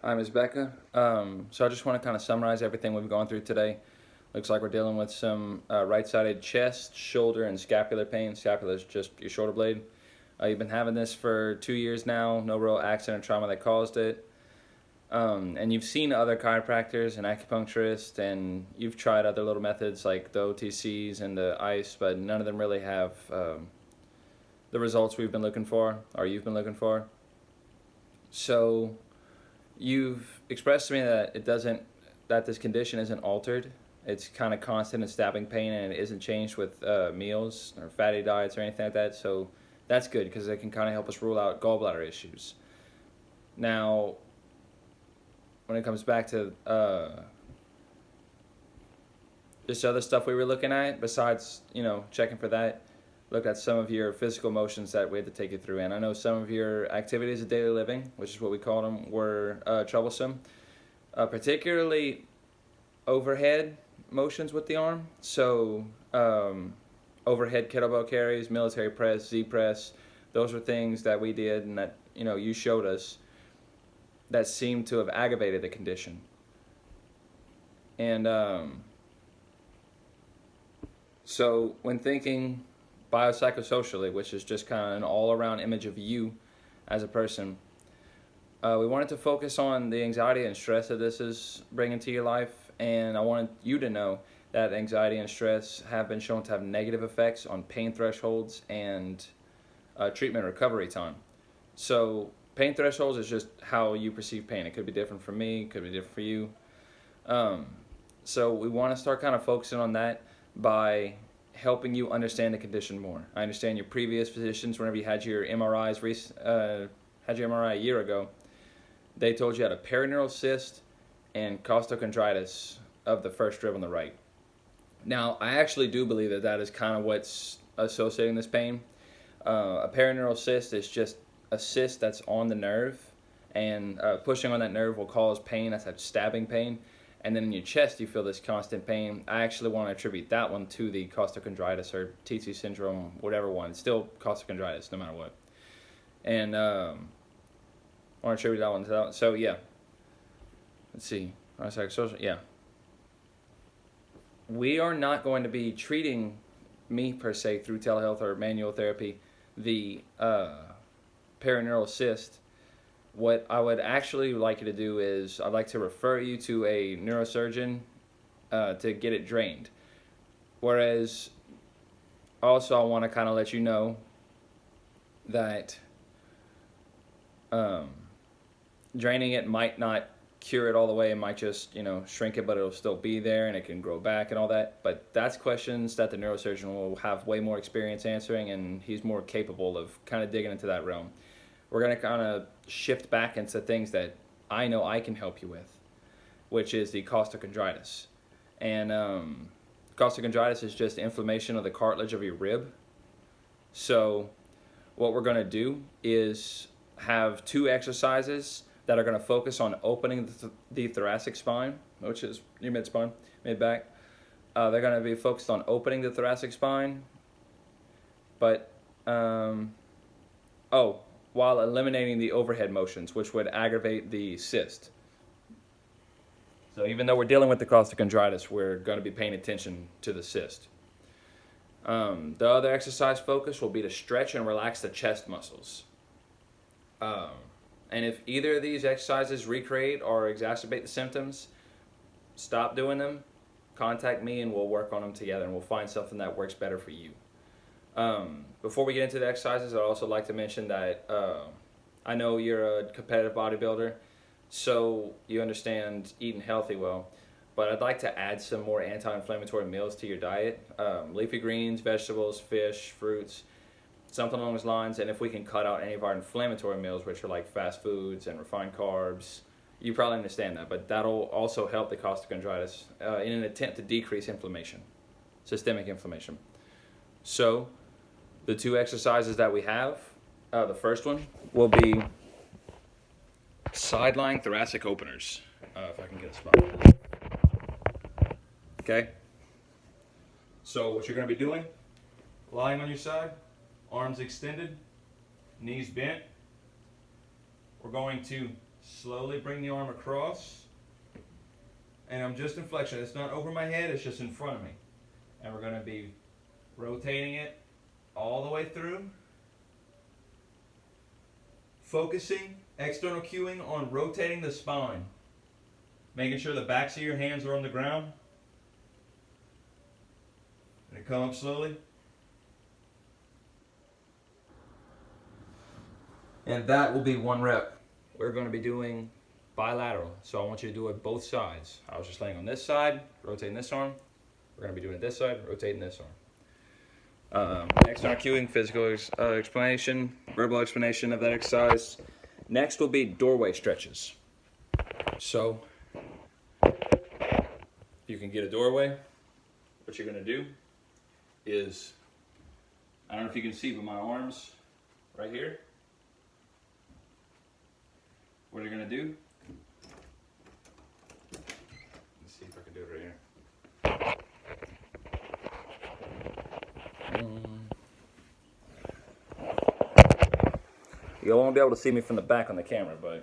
Hi, Ms. Becca. So I just want to kind of summarize everything we've gone through today. Looks like we're dealing with some right-sided chest, shoulder, and scapular pain. Scapular is just your shoulder blade. You've been having this for 2 years now. No real accident or trauma that caused it. And you've seen other chiropractors and acupuncturists, and you've tried other little methods like the OTCs and the ice, but none of them really have the results we've been looking for, or you've been looking for. So you've expressed to me that that this condition isn't altered. It's kind of constant and stabbing pain, and it isn't changed with meals or fatty diets or anything like that. So that's good because it can kind of help us rule out gallbladder issues. Now, when it comes back to just other stuff we were looking at, besides checking for that, look at some of your physical motions that we had to take you through. And I know some of your activities of daily living, which is what we call them, were troublesome, particularly overhead motions with the arm. So overhead kettlebell carries, military press, Z press, those were things that we did and that you showed us that seemed to have aggravated the condition. And so when thinking biopsychosocially, which is just kind of an all-around image of you as a person, we wanted to focus on the anxiety and stress that this is bringing to your life, and I wanted you to know that anxiety and stress have been shown to have negative effects on pain thresholds and treatment recovery time. So pain thresholds is just how you perceive pain. It could be different for me, it could be different for you. Um, so we want to start kind of focusing on that by helping you understand the condition more. I understand your previous physicians, whenever you had your MRI a year ago, they told you had a perineural cyst and costochondritis of the first rib on the right. Now, I actually do believe that that is kind of what's associating this pain. A perineural cyst is just a cyst that's on the nerve, and pushing on that nerve will cause pain. That's that stabbing pain. And then in your chest, you feel this constant pain. I actually want to attribute that one to the costochondritis or TT syndrome, whatever one. It's still costochondritis, no matter what. And I want to attribute that one to that one. So, yeah. Let's see. Yeah. We are not going to be treating me, per se, through telehealth or manual therapy, the perineural cyst. What I would actually like you to do is I'd like to refer you to a neurosurgeon to get it drained. Whereas also I want to kind of let you know that draining it might not cure it all the way. It might just shrink it, but it'll still be there and it can grow back and all that. But that's questions that the neurosurgeon will have way more experience answering, and he's more capable of kind of digging into that realm. We're going to kind of shift back into things that I know I can help you with, which is the costochondritis. And costochondritis is just inflammation of the cartilage of your rib. So what we're going to do is have two exercises that are going to focus on opening the thoracic spine, which is your mid-spine, mid-back. They're going to be focused on opening the thoracic spine, but while eliminating the overhead motions, which would aggravate the cyst. So even though we're dealing with the costochondritis, we're going to be paying attention to the cyst. The other exercise focus will be to stretch and relax the chest muscles. And if either of these exercises recreate or exacerbate the symptoms, stop doing them, contact me, and we'll work on them together, and we'll find something that works better for you. Before we get into the exercises, I'd also like to mention that I know you're a competitive bodybuilder, so you understand eating healthy well, but I'd like to add some more anti-inflammatory meals to your diet. Leafy greens, vegetables, fish, fruits, something along those lines. And if we can cut out any of our inflammatory meals, which are like fast foods and refined carbs, you probably understand that, but that'll also help the costochondritis in an attempt to decrease inflammation, systemic inflammation. So the two exercises that we have, the first one will be side lying thoracic openers. If I can get a spot. Okay. So what you're going to be doing, lying on your side, arms extended, knees bent. We're going to Slowly bring the arm across. And I'm just in flexion. It's not over my head, it's just in front of me. And we're going to be rotating it all the way through. Focusing, external cueing on rotating the spine. Making sure the backs of your hands are on the ground. And come up slowly. And that will be 1 rep. We're going to be doing bilateral. So I want you to do it both sides. I was just laying on this side, rotating this arm. We're going to be doing it this side, rotating this arm. External cueing, physical explanation, verbal explanation of that exercise. Next will be doorway stretches. So you can get a doorway. What you're going to do is, I don't know if you can see, but my arms right here. What you're going to do, let's see if I can do it right here. You won't be able to see me from the back on the camera, but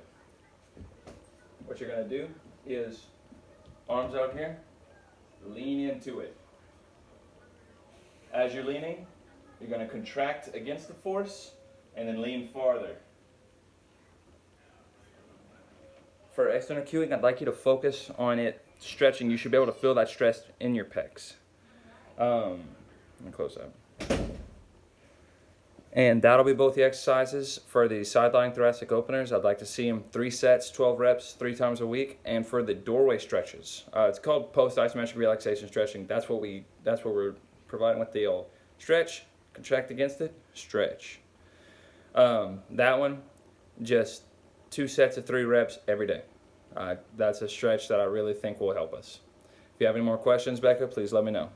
what you're going to do is arms out here, lean into it. As you're leaning, you're going to contract against the force and then lean farther. For external cueing, I'd like you to focus on it stretching. You should be able to feel that stress in your pecs. Let me close that. And that'll be both the exercises. For the sideline thoracic openers, I'd like to see them 3 sets, 12 reps, 3 times a week. And for the doorway stretches, it's called post-isometric relaxation stretching. That's what we're providing with the old stretch, contract against it, stretch. That one, just 2 sets of 3 reps every day. That's a stretch that I really think will help us. If you have any more questions, Becca, please let me know.